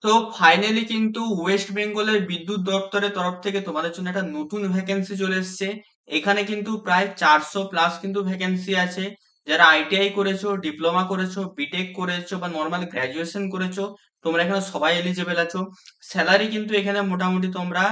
তো ফাইনালি কিন্তু ওয়েস্ট বেঙ্গলের বিদ্যুৎ দপ্তরের তরফ থেকে তোমাদের জন্য একটা নতুন ভ্যাকেন্সি চলে এসেছে। এখানে কিন্তু প্রায় 400+ কিন্তু ভ্যাকেন্সি আছে। যারা আইটিআই করেছো, ডিপ্লোমা করেছো, বিটেক করেছো বা নর্মাল গ্রাজুয়েশন করেছো, তোমরা এখানে সবাই এলিজেবল আছো। স্যালারি কিন্তু এখানে মোটামুটি তোমরা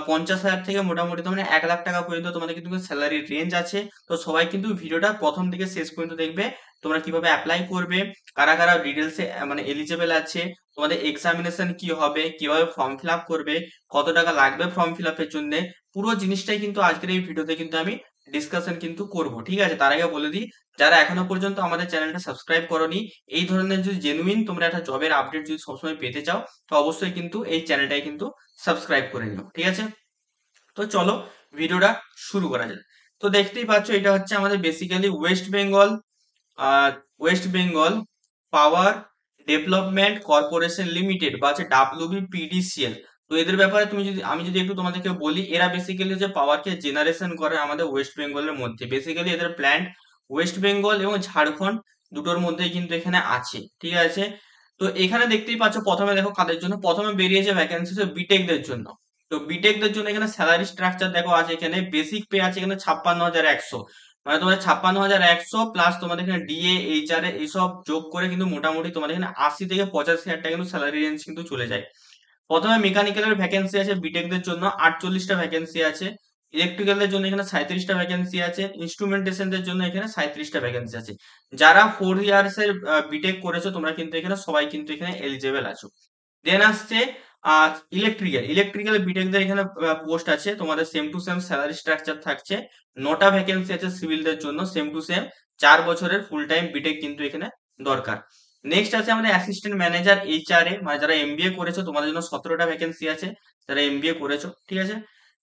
50,000 থেকে মোটামুটি তোমরা 1 লাখ টাকা পর্যন্ত তোমাদের কিন্তু স্যালারির রেঞ্জ আছে। তো সবাই কিন্তু ভিডিওটা প্রথম থেকে শেষ পর্যন্ত দেখবে। তোমরা কিভাবে অ্যাপ্লাই করবে, কারা কারা ডিটেলসে মানে এলিজেবল আছে, তোমাদের এক্সামিনেশন কি হবে, কিভাবে ফর্ম ফিল আপ করবে, কত টাকা লাগবে ফর্ম ফিল আপের জন্য, পুরো জিনিসটাই কিন্তু আজকের এই ভিডিওতে কিন্তু আমি ডিসকাশন কিন্তু করব। ঠিক আছে, তার আগে বলে দিই, যারা এখনো পর্যন্ত আমাদের চ্যানেলটা সাবস্ক্রাইব করোনি, এই ধরনের যদি জেনুইন তোমরা একটা জবের আপডেট যদি সবসময় পেতে চাও, তো অবশ্যই কিন্তু এই চ্যানেলটাই কিন্তু সাবস্ক্রাইব করে নিও। ঠিক আছে, তো চলো ভিডিওটা শুরু করা যাক। তো দেখতেই পাচ্ছ, এটা হচ্ছে আমাদের basically West Bengal power development corporation limited বা হচ্ছে WBPDCL। তো এদের ব্যাপারে আমি যদি একটু তোমাদেরকে বলি, এরা বেসিক্যালি যে পাওয়ারকে জেনারেশন করে আমাদের ওয়েস্ট বেঙ্গলের মধ্যে। বেসিক্যালি এদের প্ল্যান্ট ওয়েস্ট বেঙ্গল এবং ঝাড়খণ্ড দুটোর মধ্যেই কিন্তু এখানে আছে। ঠিক আছে, তো এখানে দেখতেই পাচ্ছ, প্রথমে দেখো কাদের জন্য প্রথমে বেরিয়েছে ভ্যাকেন্সি, বিটেকদের জন্য। তো বিটেকদের জন্য এখানে স্যালারি স্ট্রাকচার দেখো আছে, এখানে বেসিক পে আছে এখানে 56,100। মানে তোমাদের 56,100 প্লাস তোমাদের এখানে ডিএ এইচআর এইসব যোগ করে কিন্তু মোটামুটি তোমাদের এখানে 80 থেকে 85 হাজার টাকা কিন্তু স্যালারি রেঞ্জ কিন্তু চলে যায়। প্রথমে মেকানিক্যালের ভ্যাকেন্সি আছে বিটেকদের জন্য 48টা ভ্যাকেন্সি আছে। ইলেকট্রিক্যালদের জন্য এখানে 37টা ভ্যাকেন্সি আছে। ইনস্ট্রুমেন্টেশনদের জন্য এখানে 37টা ভ্যাকেন্সি আছে। যারা 4 ইয়ার্স এর বিটেক করেছো তোমরা কিন্তু এখানে সবাই কিন্তু এখানে এলিজেবল আছো। দেন আসছে ইলেকট্রিক্যাল বিটেকদের এখানে পোস্ট আছে, তোমাদের same to same salary structure থাকছে। 9টা ভ্যাকেন্সি আছে সিভিলদের জন্য, সেম টু সেম 4 বছরের ফুল টাইম বিটেক কিন্তু এখানে দরকার। নেক্সট আছে আমাদের অ্যাসিস্ট্যান্ট ম্যানেজার এইচআরএ, মানে যারা এমবিএ করেছো তোমাদের জন্য 17টা ভ্যাকেন্সি আছে, যারা এমবিএ করেছো। ঠিক আছে,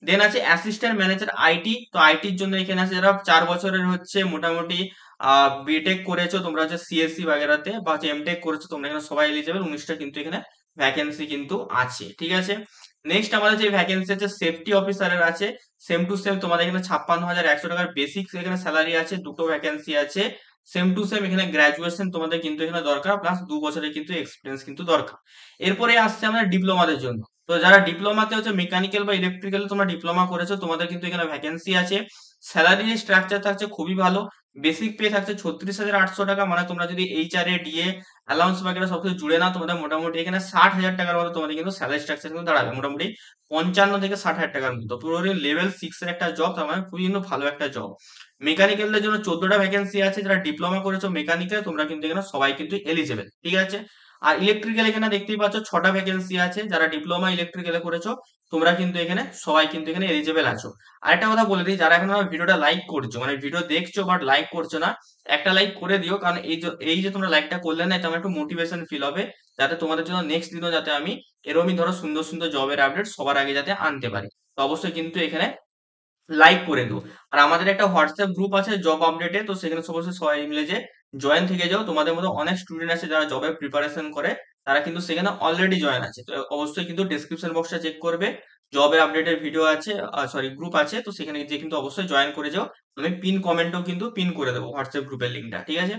দেন আছে অ্যাসিস্ট্যান্ট ম্যানেজার আইটি। তো আইটির জন্য এখানে আছে যারা 4 বছরের হচ্ছে মোটামুটি বিটেক করেছো তোমরা, হচ্ছে সিএসসি বাগেরাতে বা হচ্ছে এমটেক করেছো তোমরা, এখানে সবাই এলিজেবল। 19টা কিন্তু এখানে ভ্যাকেন্সি কিন্তু আছে। ঠিক আছে, নেক্সট আমাদের যে ভ্যাকেন্সি আছে সেফটি অফিসারের আছে। সেম টু সেম তোমাদের এখানে 56,100 টাকার বেসিক এখানে স্যালারি আছে, দুটো ভ্যাকেন্সি আছে। সেম টু সেম এখানে গ্রাজুয়েশন তোমাদের কিন্তু এখানে দরকার, প্লাস 2 বছরের কিন্তু এক্সপিরিয়েন্স কিন্তু দরকার। এরপরে আসছে আমাদের ডিপ্লোমাদের জন্য। তো যারা ডিপ্লোমাতে হচ্ছে মেকানিক্যাল বা ইলেকট্রিক্যাল তোমরা ডিপ্লোমা করেছো তোমাদের কিন্তু এখানে ভ্যাকেন্সি আছে। স্যালারি স্ট্রাকচার থাকছে খুবই ভালো। বেসিক পে থাকছে 36,800 টাকা, মানে তোমরা যদি এইচআরএ ডিএ অ্যালাউন্স বাগেরা সবকিছু জুড়ে না, তোমাদের মোটামুটি এখানে 60,000 টাকার মতো তোমাদের কিন্তু স্যালারি স্ট্রাকচার কিন্তু দাঁড়াবে, মোটামুটি 55 থেকে 60 হাজার টাকার মতো। পুরো লেভেল 6 এর একটা জব, তার মানে খুবই কিন্তু ভালো একটা জব। মেকানিক্যালদের জন্য 14টা ভ্যাকেন্সি আছে। যারা ডিপ্লোমা করেছো মেকানিক্যাল তোমরা কিন্তু এখানে সবাই কিন্তু এলিজেবল। ঠিক আছে, আর ইলেকট্রিক্যাল এখানে দেখতেই পাচ্ছ 6টা ভ্যাকেন্সি আছে। যারা ডিপ্লোমা ইলেকট্রিক্যালে করেছো তোমরা কিন্তু এখানে সবাই কিন্তু এখানে এলিজেবল আছো। আরেকটা কথা বলে দিই, যারা এখন আমার ভিডিওটা লাইক করছো, মানে ভিডিও দেখছো বাট লাইক করছো না, একটা লাইক করে দিও। কারণ এই যে তোমরা লাইকটা করলে না, এটা আমার একটু মোটিভেশন ফিল হবে, যাতে তোমাদের জন্য নেক্সট দিনও যাতে আমি এরকমই ধরো সুন্দর সুন্দর জবের আপডেট সবার আগে যাতে আনতে পারি। তো অবশ্যই কিন্তু এখানে লাইক করে দিও। আর আমাদের একটা হোয়াটসঅ্যাপ গ্রুপ আছে জব আপডেটে, তো সেখানে অবশ্যই সবাই মিলে যে জয়েন থেকে যাও। তোমাদের মধ্যে অনেক স্টুডেন্ট আছে যারা জবের প্রিপারেশন করে, তারা কিন্তু সেখানে অলরেডি জয়েন আছে। তো অবশ্যই কিন্তু ডেসক্রিপশন বক্সটা চেক করবে, জবের আপডেটের ভিডিও আছে, সরি গ্রুপ আছে, তো সেখানে যে কিন্তু অবশ্যই জয়েন করে যাও। আমি পিন কমেন্টও কিন্তু পিন করে দেবো হোয়াটসঅ্যাপ গ্রুপের লিঙ্কটা। ঠিক আছে,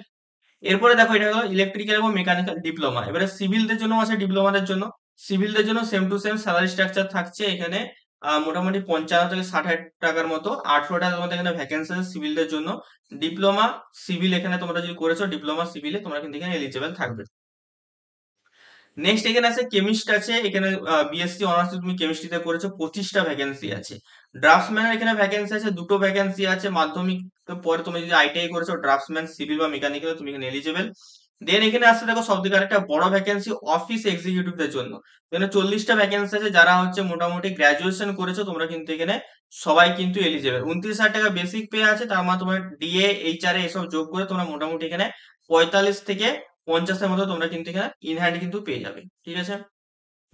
এরপরে দেখো এটা হলো ইলেকট্রিক্যাল এবং মেকানিক্যাল ডিপ্লোমা। এবারে সিভিলদের জন্য আছে, ডিপ্লোমাদের জন্য। সিভিলদের জন্য same to same salary structure থাকছে এখানে মোটামুটি 55 থেকে 60 হাজার টাকার মতো। 800 টাকার মধ্যে এখানে ভ্যাকেন্সি আছে সিভিলদের জন্য। ডিপ্লোমা সিভিল এখানে তোমরা যদি করেছো ডিপ্লোমা সিভিলে, তোমরা কিন্তু এখানে এলিজিবল থাকবে। নেক্সট এখানে আছে কেমিস্ট আছে, এখানে বিএসসি অনার্স তুমি কেমিস্ট্রিতে করেছো, 25টা ভ্যাকেন্সি আছে। ড্রাফটসম্যানের এখানে ভ্যাকেন্সি আছে, দুটো ভ্যাকেন্সি আছে। মাধ্যমিক পরে তুমি যদি আইটিআই করেছো ড্রাফটসম্যান সিভিল বা মেকানিক্যাল, তুমি এখানে এলিজিবল। দেন এখানে আসছে দেখো সব থেকে আরেকটা বড় ভ্যাকেন্সি অফিস এক্সিকিউটিভদের জন্য। এখানে 40টা ভ্যাকেন্সি আছে। যারা হচ্ছে মোটামুটি গ্রাজুয়েশন করেছো তোমরা কিন্তু এখানে সবাই কিন্তু এলিজিবল। 29,000 টাকা বেসিক পে আছে, তার মানে তোমার ডিএ এইচআরএ এসব যোগ করে তোমরা মোটামুটি এখানে 45 থেকে 50-এর মতো তোমরা কিন্তু এখানে ইন হ্যান্ড কিন্তু পেয়ে যাবে। ঠিক আছে,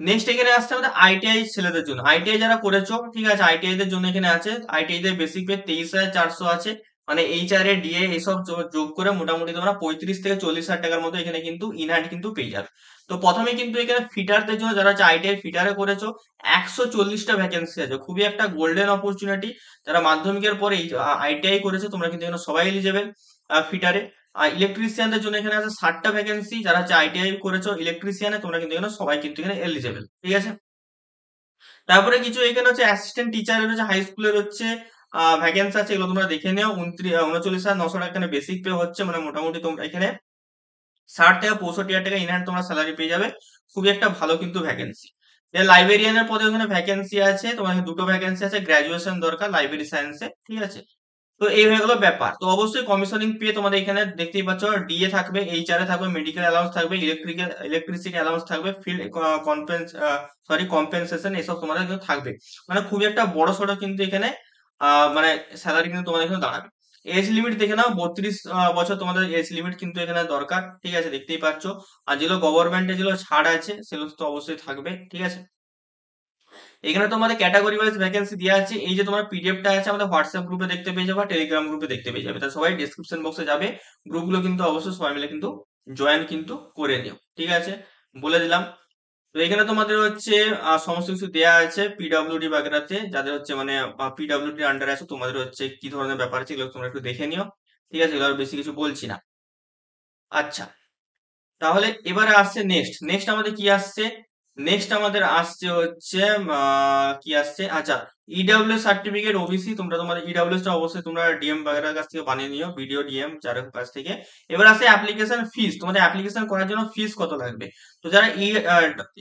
নেক্সট এখানে আসছে আমাদের আইটিআই ছেলেদের জন্য। আইটিআই যারা করেছো, ঠিক আছে, আইটিআই দের জন্য এখানে আছে। আইটিআই দের বেসিক পে 23,400 আছে, মানে এইচআরএ ডিএ এসব যোগ করে মোটামুটি তোমরা 35 থেকে 40 হাজার টাকার মতো এখানে কিন্তু ইন হ্যান্ড কিন্তু পেয়ে যাবে। তো প্রথমে কিন্তু এখানে ফিটারদের জন্য, যারা হচ্ছে আইটিআই ফিটারে করেছো, 140টা ভ্যাকেন্সি আছে। খুবই একটা গোল্ডেন অপরচুনিটি। যারা মাধ্যমিকের পরে আইটিআই করেছো তোমরা কিন্তু এখানে সবাই এলিজেবল ফিটারে। আর ইলেকট্রিশিয়ানদের জন্য এখানে আছে 60টা ভ্যাকেন্সি। যারা হচ্ছে আইটিআই করেছো ইলেকট্রিশিয়ানে, তোমরা কিন্তু এখানে সবাই কিন্তু এখানে এলিজেবল, ঠিক আছে। তারপরে কিছু এখানে হচ্ছে অ্যাসিস্ট্যান্ট টিচারের হচ্ছে হাই স্কুলের হচ্ছে ভ্যাকেন্সি আছে, এগুলো তোমরা দেখে নিও। 39,900 টাকা এখানে বেসিক পে হচ্ছে, মানে মোটামুটি তোমরা এখানে 60 থেকে 65 হাজার টাকা ইনহ্যান্ড তোমরা স্যালারি পেয়ে যাবে। খুবই একটা ভালো কিন্তু ভ্যাকেন্সি। লাইব্রেরিয়ানের পদে ওখানে ভ্যাকেন্সি আছে, তোমার দুটো ভ্যাকেন্সি আছে, গ্রাজুয়েশন দরকার লাইব্রেরি সায়েন্সে, ঠিক আছে। তো এই হয়ে গেল ব্যাপার। তো অবশ্যই কমিশনিং পে তোমাদের এখানে দেখতেই পাচ্ছ, ডিএ থাকবে, এইচআর এ থাকবে, মেডিকেল অ্যালাউন্স থাকবে, ইলেকট্রিসিটি অ্যালাউন্স থাকবে, ফিল্ড কম্পেনসেশন, এসব তোমাদের কিন্তু থাকবে। মানে খুবই একটা বড় সড়ো কিন্তু এখানে মানে স্যালারি কিন্তু তোমাদের এখানে দাঁড়াবে। এজ লিমিট দেখে নাও, 32 বছর তোমাদের এজ লিমিট কিন্তু এখানে দরকার, ঠিক আছে, দেখতেই পাচ্ছ। আর যেগুলো গভর্নমেন্টে যেগুলো ছাড় আছে সেগুলো তো অবশ্যই থাকবে, ঠিক আছে। এখানে তোমাদের ক্যাটাগরি ওয়াইজ ভ্যাকেন্সি দেওয়া আছে। এই যে তোমার পিডিএফটা আছে আমাদের হোয়াটসঅ্যাপ গ্রুপে দেখতে পেয়ে যাবে, টেলিগ্রাম গ্রুপে দেখতে পেয়ে যাবে। তা সবাই ডিসক্রিপশন বক্সে যাবে, গ্রুপগুলো কিন্তু অবশ্যই সবাই মিলে কিন্তু জয়েন কিন্তু করে নিও, ঠিক আছে, বলে দিলাম। তো এখানে তোমাদের হচ্ছে সমস্ত কিছু দেওয়া আছে পিডব্লিউডি বাগেরাতে, যাদের হচ্ছে মানে পিডব্লিউডি আন্ডারে আছে, তোমাদের হচ্ছে কি ধরনের ব্যাপার আছে এগুলো তোমরা একটু দেখে নিও, ঠিক আছে, এগুলো আর বেশি কিছু বলছি না। আচ্ছা, তাহলে এবারে আসছে নেক্সট আমাদের কি আসছে? নেক্সট আমাদের আসছে হচ্ছে কি আসছে, আচ্ছা, ইডব্লিউ সার্টিফিকেট ওবিসি। তোমরা তোমাদের ইডব্লিউ টা অবশ্যই তোমরা ডিএম বাগেরার কাছ থেকে বানিয়ে নিও, বিডিও ডিএম যার কাছ থেকে। এবার আসছে অ্যাপ্লিকেশন ফিস, তোমাদের অ্যাপ্লিকেশন করার জন্য ফিস কত লাগবে। তো যারা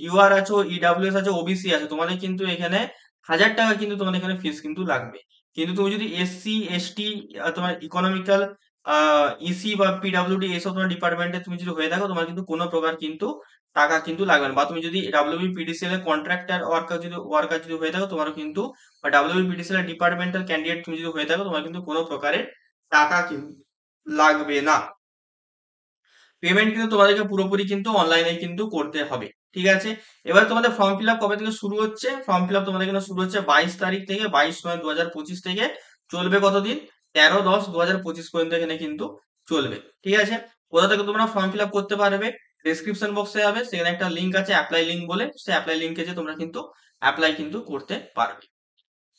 ইউআর আছো, ইডব্লিউএস আছে, ওবিসি আছে, তোমাদের কিন্তু এখানে 1000 টাকা কিন্তু তোমাদের এখানে ফিস কিন্তু লাগবে। কিন্তু তুমি যদি এসসি এসটি, তোমার ইকোনমিক্যাল, ইসি বা পিডব্লিউডি এইসব তোমার ডিপার্টমেন্টে তুমি যদি হয়ে থাকো, তোমার কিন্তু কোনো প্রকার কিন্তু টাকা কিন্তু লাগবে না। বা তুমি যদি ডাব্লিউবিপিডিসিএল এর কন্ট্রাক্টর ওয়ার্কার যদি হয়ে থাকো, তোমারও কিন্তু, বা ডাব্লিউবিপিডিসিএল এর ডিপার্টমেন্টাল ক্যান্ডিডেট তুমি যদি হয়ে থাকো, তোমার কিন্তু কোনো প্রকারের টাকা কিন্তু লাগবে না। পেমেন্ট কিন্তু তোমাদেরকে পুরোপুরি কিন্তু অনলাইনে কিন্তু করতে হবে, ঠিক আছে। এবার তোমাদের ফর্ম ফিল আপ কবে থেকে শুরু হচ্ছে? ফর্ম ফিল আপ তোমাদের কিন্তু শুরু হচ্ছে 22 তারিখ থেকে, 22/9/2025 থেকে, চলবে কতদিন? 13/10/2025 পর্যন্ত এখানে কিন্তু চলবে, ঠিক আছে। কোথা থেকে তোমরা ফর্ম ফিল আপ করতে পারবে? ডেসক্রিপশন বক্সে যাবে, সেখানে একটা লিঙ্ক আছে অ্যাপ্লাই লিঙ্ক বলে, সেই অ্যাপ্লাই লিঙ্কে যে তোমরা কিন্তু অ্যাপ্লাই কিন্তু করতে পারবে।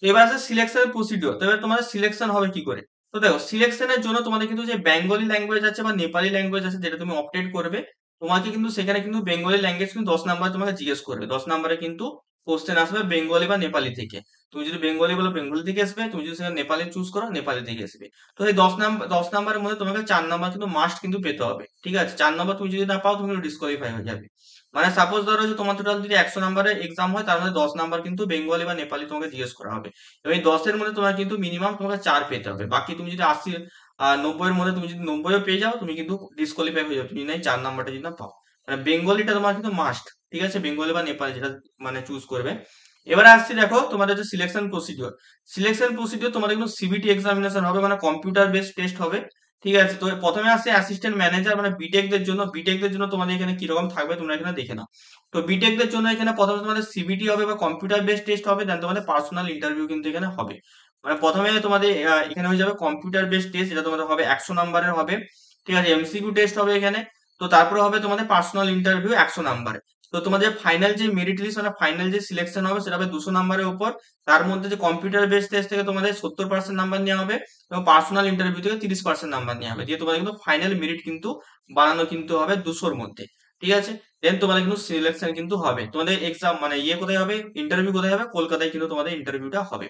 এবার আছে সিলেকশনের প্রসিডিওর। তো এবার তোমাদের সিলেকশন হবে কি করে? তো দেখো, সিলেকশনের জন্য তোমাদের কিন্তু যে বেঙ্গলি ল্যাঙ্গুয়েজ আছে বা নেপালি ল্যাঙ্গুয়েজ আছে, যেটা তুমি অপটেড করবে, তোমাকে কিন্তু সেখানে কিন্তু বেঙ্গলি ল্যাঙ্গুয়েজ কিন্তু 10 নাম্বার তোমাকে জিজ্ঞেস করবে। 10 নাম্বারে কিন্তু কোশ্চেন আসবে বেঙ্গলি বা নেপালি থেকে। তুমি যদি বেঙ্গলি বলো বেঙ্গলি থেকে আসবে, তুমি যদি সেখানে নেপালি চুজ করো নেপালি থেকে আসবে। তো এই 10 নাম্বারের মধ্যে তোমাকে 4 নাম্বার কিন্তু মাস্ট কিন্তু পেতে হবে, ঠিক আছে। 4 নাম্বার তুমি যদি না পাও, তুমি ডিসকোয়ালিফাই হয়ে যাবে। মানে সাপোজ ধরো যে তোমার টোটাল যদি 100 নাম্বারের এক্সাম হয়, তার মধ্যে 10 নাম্বার কিন্তু বেঙ্গলি বা নেপালি তোমাকে জিজ্ঞেস করা হবে। এবং এই 10-এর মধ্যে তোমার কিন্তু মিনিমাম তোমাকে 4 পেতে হবে। বাকি তুমি যদি 90-এর মধ্যে তুমি যদি 90ও পেয়ে যাও, তুমি কিন্তু ডিসকোয়ালিফাই হয়ে যাবে, তুমি নাই 4 নাম্বারটা যদি না পাও। মানে বেঙ্গলিটা তোমার কিন্তু মাস্ট, ঠিক আছে, বেঙ্গলি বা নেপালি যেটা মানে চুজ করবে। এবারে আসছি, দেখো তোমাদের যে সিলেকশন প্রসিডিওর তোমাদের কিন্তু সিবিটি এক্সামিনেশন হবে, মানে কম্পিউটার বেসড টেস্ট হবে, ঠিক আছে। তো প্রথমে আসছে অ্যাসিস্ট্যান্ট ম্যানেজার, মানে বিটেকদের জন্য তোমাদের এখানে কিরকম থাকবে তোমরা এখানে দেখে নাও। তো বিটেকদের জন্য এখানে প্রথমে তোমাদের সিবিটি হবে বা কম্পিউটার বেসড টেস্ট হবে, দেন তোমাদের পার্সোনাল ইন্টারভিউ কিন্তু এখানে হবে। মানে প্রথমে তোমাদের এখানে হয়ে যাবে কম্পিউটার বেসড টেস্ট, যেটা তোমাদের হবে 100 নাম্বারের হবে, ঠিক আছে, এমসিকিউ টেস্ট হবে এখানে। তো তারপরে হবে তোমাদের পার্সোনাল ইন্টারভিউ 100 নাম্বারে। তো তোমাদের ফাইনাল যে মেরিট লিস্ট, মানে ফাইনাল যে সিলেকশন হবে, সেটা হবে 200 নাম্বারের উপর। তার মধ্যে যে কম্পিউটার বেসড টেস্ট থেকে তোমাদের 70% নাম্বার নেওয়া হবে, এবং পার্সোনাল ইন্টারভিউ থেকে 30% নাম্বার নেওয়া হবে, দিয়ে তোমাদের কিন্তু ফাইনাল মেরিট কিন্তু বানানো কিন্তু হবে 200-র মধ্যে, ঠিক আছে। দেন তোমাদের কিন্তু সিলেকশন কিন্তু হবে। তোমাদের এক্সাম মানে কোথায় হবে, ইন্টারভিউ কোথায় হবে? কলকাতায় কিন্তু তোমাদের ইন্টারভিউটা হবে।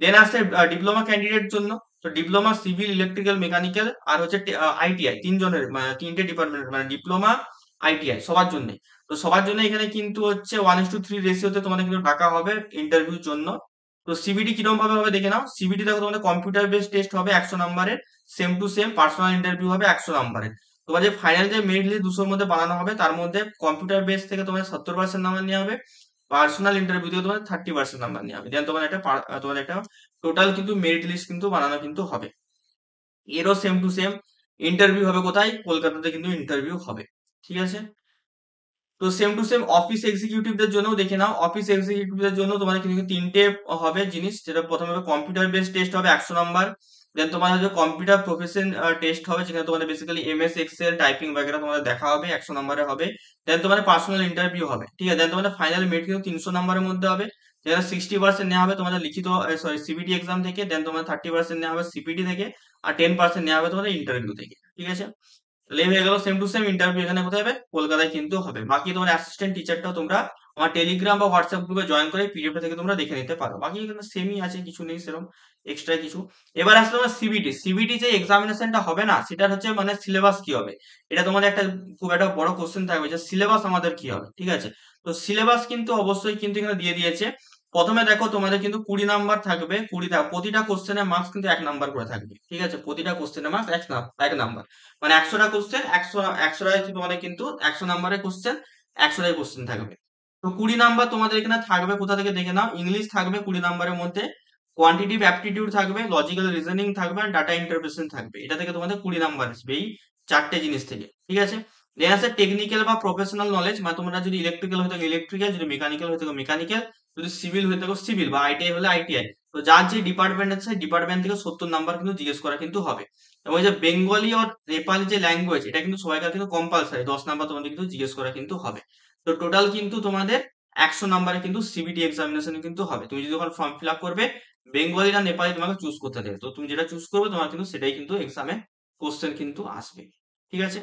দেন আসছে ডিপ্লোমা ক্যান্ডিডেট জন্য। তো ডিপ্লোমা সিভিল, ইলেকট্রিক্যাল, মেকানিক্যাল আর হচ্ছে আইটিআই, তিনজনের মানে তিনটে ডিপার্টমেন্ট, মানে ডিপ্লোমা আইটিআই সবার জন্য। তো সবার জন্য এখানে কিন্তু হচ্ছে 1:3 রেশিওতে তোমাদের কিন্তু ডাকা হবে ইন্টারভিউর জন্য। তো সিবিটি কিরকম ভাবে হবে দেখে নাও। সিবিটি দেখো, তোমাদের কম্পিউটার বেসড টেস্ট হবে 100 নাম্বারের, same to same personal interview হবে 100 নাম্বারের। তোমার যে ফাইনাল যে মেরিট লিস্ট 200-র মধ্যে বানানো হবে, তার মধ্যে কম্পিউটার বেস থেকে তোমাদের 70% নাম্বার নেওয়া হবে, পার্সোনাল ইন্টারভিউ থেকে তোমাদের 30% নাম্বার নেওয়া হবে। দেন তোমাদের একটা টোটাল কিন্তু মেরিট লিস্ট কিন্তু বানানো কিন্তু হবে। এরও সেম টু সেম ইন্টারভিউ হবে কোথায়? কলকাতাতে কিন্তু ইন্টারভিউ হবে, ঠিক আছে। তো সেম টু সেম অফিস এক্সিকিউটিভদের জন্য দেখে নাও। অফিস এক্সিকিউটিভদের জন্য তোমাদের কিন্তু তিনটে হবে জিনিস, যেটা প্রথমে হবে কম্পিউটার বেসড টেস্ট হবে 100 নাম্বার। দেন তোমার হচ্ছে কম্পিউটার প্রফেশন টেস্ট হবে, যেখানে তোমাদের বেসিক্যালি এমএস এক্সেল টাইপিং বাগেরা তোমাদের দেখা হবে, 100 নাম্বারে হবে। দেন তোমাদের পার্সোনাল ইন্টারভিউ হবে, ঠিক আছে। দেন তোমাদের ফাইনাল মেরিট কিন্তু 300 নাম্বারের মধ্যে হবে, যেখানে 60% নেওয়া হবে তোমাদের লিখিত সরি সিবিটি এক্সাম থেকে, দেন তোমাদের 30% নেওয়া হবে সিপিটি থেকে, আর 10% নেওয়া হবে তোমাদের ইন্টারভিউ থেকে, ঠিক আছে? তাহলে এই হয়ে গেল সেম টু সেম। ইন্টারভিউ এখানে কোথায় হবে? কলকাতায় কিন্তু হবে। বাকি তোমার অ্যাসিস্ট্যান্ট টিচারটাও তোমরা আমার টেলিগ্রাম বা হোয়াটসঅ্যাপ গ্রুপে জয়েন করে পিডিএফ থেকে তোমরা দেখে নিতে পারো। বাকি এখানে সেমই আছে, কিছু নেই সেরকম এক্সট্রা কিছু। এবার আসলে তোমার সিবিটি। সিবিটি যে এক্সামিনেশনটা হবে না, সেটা হচ্ছে মানে সিলেবাস কি হবে, এটা তোমাদের একটা খুব একটা বড় কোশ্চেন থাকবে যে সিলেবাস আমাদের কি হবে। ঠিক আছে? তো সিলেবাস কিন্তু অবশ্যই কিন্তু এখানে দিয়ে দিয়েছে। প্রথমে দেখো তোমাদের কিন্তু 20 নাম্বার থাকবে, প্রতিটা কোশ্চেনের মার্কস কিন্তু 1 নাম্বার করে থাকবে। ঠিক আছে? প্রতিটা কোশ্চেনের মার্কস 1 নাম্বার, মানে 100টা কোশ্চেন, 100টায় তোমাদের কিন্তু 100 নাম্বারের কোশ্চেন, 100টাই কোশ্চেন থাকবে। তো 20 নাম্বার তোমাদের এখানে থাকবে, কোথা থেকে দেখে নাও। ইংলিশ থাকবে 20 নাম্বারের মধ্যে, কোয়ান্টিটিভ অ্যাপটিটিউড থাকবে, লজিক্যাল রিজনিং থাকবে, আর ডাটা ইন্টারপ্রিটেশন থাকবে। এটা থেকে তোমাদের 20 নাম্বার আসবে, এই 4টে জিনিস থেকে। ঠিক আছে? দেন আছে টেকনিক্যাল বা প্রফেশনাল নলেজ, মানে তোমরা যদি ইলেকট্রিক্যাল হয়ে থাকো ইলেকট্রিক্যাল, যদি মেকানিক্যাল হয়ে থাকো মেকানিক্যাল, যদি সিভিল হয়ে থাকো সিভিল, বা আইটিআই হলে আইটিআই। তো যার যে ডিপার্টমেন্ট আছে ডিপার্টমেন্ট থেকে 70 নাম্বার কিন্তু জিজ্ঞেস করা কিন্তু হবে। এবং এই যে বেঙ্গলি আর নেপালি যে ল্যাঙ্গুয়েজ, এটা কিন্তু সবাইকার কিন্তু কম্পালসারি, 10 নাম্বার তোমাদের কিন্তু জিজ্ঞেস করা কিন্তু হবে। তো টোটাল কিন্তু তোমাদের 100 নাম্বারে কিন্তু সিবিটি এক্সামিনেশন কিন্তু হবে। তুমি যদি যখন ফর্ম ফিল আপ করবে, বেঙ্গলি না নেপালি তোমাকে চুজ করতে দেবে, তো তুমি যেটা চুজ করবে তোমার কিন্তু সেটাই কিন্তু এক্সামে কোশ্চেন কিন্তু আসবে। ঠিক আছে?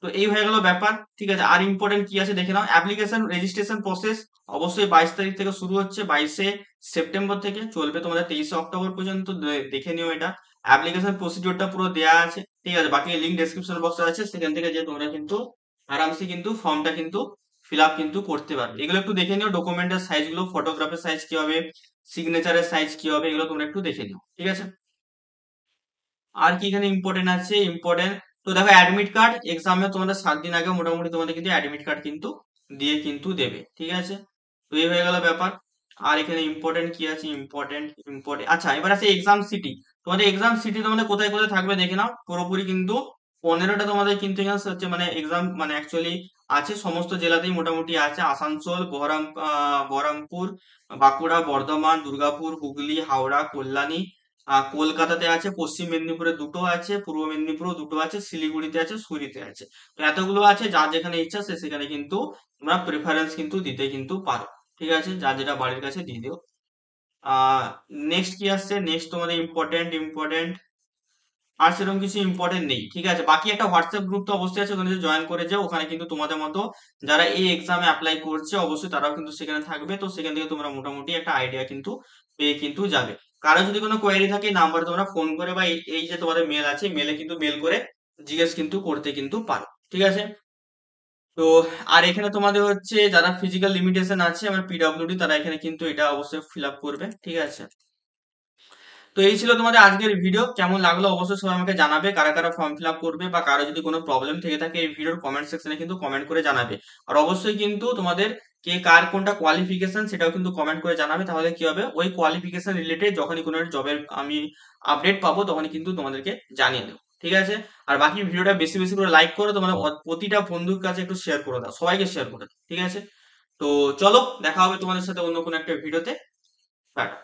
তো এই হয়ে গেল ব্যাপার। ঠিক আছে? আর ইম্পর্টেন্ট কি আছে দেখে নাও। অ্যাপ্লিকেশন রেজিস্ট্রেশন প্রসেস অবশ্যই 22 তারিখ থেকে শুরু হচ্ছে, 22শে সেপ্টেম্বর থেকে চলবে তোমাদের 23শে অক্টোবর পর্যন্ত। দেখে নিও এটা। অ্যাপ্লিকেশন প্রসিডিওরটা পুরো দেয়া আছে। ঠিক আছে? বাকি লিঙ্ক ডেসক্রিপশন বক্সে আছে, সেখান থেকে যে তোমরা কিন্তু আরামসে কিন্তু ফর্মটা কিন্তু ফিল আপ কিন্তু করতে পারবে। এগুলো একটু দেখে নিও, ডকুমেন্টের সাইজ গুলো, ফটোগ্রাফের সাইজ কি হবে, সিগনেচারের সাইজ কি হবে, এগুলো তোমরা একটু দেখে নিও। ঠিক আছে? আর কি এখানে ইম্পর্টেন্ট আছে? ইম্পর্টেন্ট তো দেখো, অ্যাডমিট কার্ড এক্সামে তোমাদের 7 দিন আগে মোটামুটি তোমাদের কিন্তু অ্যাডমিট কার্ড কিন্তু দিয়ে কিন্তু দেবে। ঠিক আছে? তো এই হয়ে গেল ব্যাপার। আর এখানে ইম্পর্টেন্ট কি আছে? ইম্পর্টেন্ট আচ্ছা, এবার আছে এক্সাম সিটি। তোমাদের এক্সাম সিটি তোমাদের কোথায় কোথায় থাকবে দেখে নাও। পুরোপুরি কিন্তু 15টা তোমাদের কিন্তু এখানে হচ্ছে মানে এক্সাম, মানে অ্যাকচুয়ালি আছে সমস্ত জেলাতেই মোটামুটি আছে। আসানসোল, বহরমপুর, বাঁকুড়া, বর্ধমান, দুর্গাপুর, হুগলি, হাওড়া, কল্যাণী, কলকাতাতে আছে, পশ্চিম মেদিনীপুরে দুটো আছে, পূর্ব মেদিনীপুরেও দুটো আছে, শিলিগুড়িতে আছে, সুরিতে আছে। তো এতগুলো আছে, যার যেখানে ইচ্ছা সে সেখানে কিন্তু তোমরা প্রেফারেন্স কিন্তু দিতে কিন্তু পারো। ঠিক আছে? যার যেটা বাড়ির কাছে দিয়ে দিও। আহ নেক্সট কি আসছে? নেক্সট তোমাদের ইম্পর্টেন্ট আর সেরকম কিছু ইম্পর্টেন্ট নেই। ঠিক আছে? বাকি একটা হোয়াটসঅ্যাপ গ্রুপ তো অবশ্যই আছে, ওখানে জয়েন করে যাও। ওখানে কিন্তু তোমাদের মতো যারা এই এক্সামে অ্যাপ্লাই করছে অবশ্যই তারাও কিন্তু সেখানে থাকবে। তো সেখান থেকে তোমরা মোটামুটি একটা আইডিয়া কিন্তু পেয়ে কিন্তু যাবে। কারো যদি কোনো কোয়েরি থাকে, নাম্বার তোমরা ফোন করে বা এই যে তোমাদের মেল আছে, মেলে কিন্তু মেল করে জিজ্ঞেস কিন্তু করতে কিন্তু পারো। ঠিক আছে? তো আর এখানে তোমাদের হচ্ছে যারা ফিজিক্যাল লিমিটেশন আছে, আমার পিডব্লিউডি, তারা এখানে কিন্তু এটা অবশ্যই ফিল আপ করবে। ঠিক আছে? তো এই ছিল তোমাদের আজকের ভিডিও। কেমন লাগলো অবশ্যই সবাই আমাকে জানাবে, কারা কারা ফর্ম ফিল আপ করবে, বা কারো যদি কোনো প্রবলেম থেকে থাকে এই ভিডিওর কমেন্ট সেকশনে কিন্তু কমেন্ট করে জানাবে। আর অবশ্যই কিন্তু তোমাদের কে কার কোনটা কোয়ালিফিকেশন সেটাও কিন্তু কমেন্ট করে জানাবে। তাহলে কি হবে, ওই কোয়ালিফিকেশন রিলেটেড যখনই কোনো জবের আমি আপডেট পাবো তখনই কিন্তু তোমাদেরকে জানিয়ে দেবো। ঠিক আছে? আর বাকি ভিডিওটা বেশি বেশি করে লাইক করো, তোমাদের প্রতিটা বন্ধুর কাছে একটু শেয়ার করে দাও, সবাইকে শেয়ার করে দাও। ঠিক আছে? তো চলো, দেখা হবে তোমাদের সাথে অন্য কোনো একটা ভিডিওতে। টাটা।